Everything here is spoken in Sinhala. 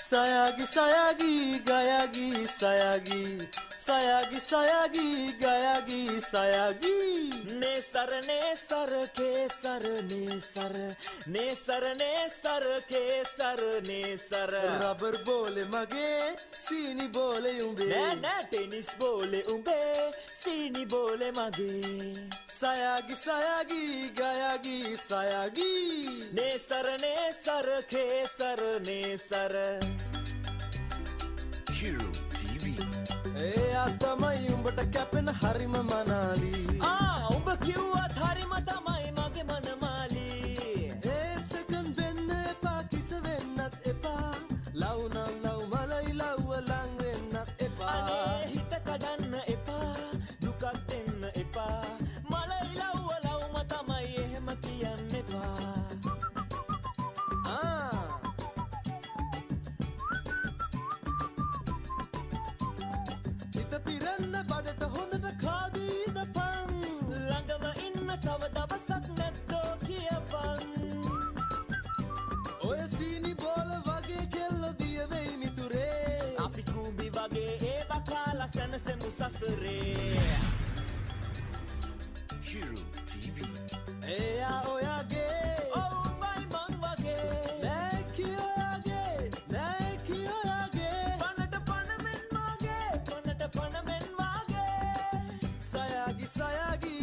Sayagi sayagi gayagi sayagi sayagi sayagi gayagi sayagi ne sar ke sar ne sar ke sar ne sar rubber bole mage sini bole umbe na tennis bole umbe sini bole mage sayagi sayagi gayagi sayagi ne sar ke sar ne sar Hero TV. තමයි උඹට කැපෙන හරිම මනාලි උඹ කිව්වත් හරිම තමයි මගේ මනමාලි ඒත් සෙකන්ඩ් වෙන්න එපා කිච වෙන්නත් එපා ලව් නම් ලව් මලයි ලව්ව ලං වෙන්නත් එපා අනේ හිත කඩන්න එපා දුකක් දෙන්න එපා මලයි ලව්ව ලව්ම තමයි එහෙම කියන්න එපා හිත පිරෙන්න බඩට හොඳට කාදීද පන් ළඟම ඉන්න තව දවසක් නැද්දෝ කියපන් ඔය සීනි බෝල වගේ කෙල්ල දිය වෙයි මිතුරේ අපි කූඹි වගේ ඒවා කාලා සැනසෙමු සසරේ Hero TV. එයා ඔයාගේ ඔව්මයි මං වගේ නැකි ඔයාගේ පනට පනමෙන් වාගේ පනට පනමෙන් වාගේ sayagi sayagi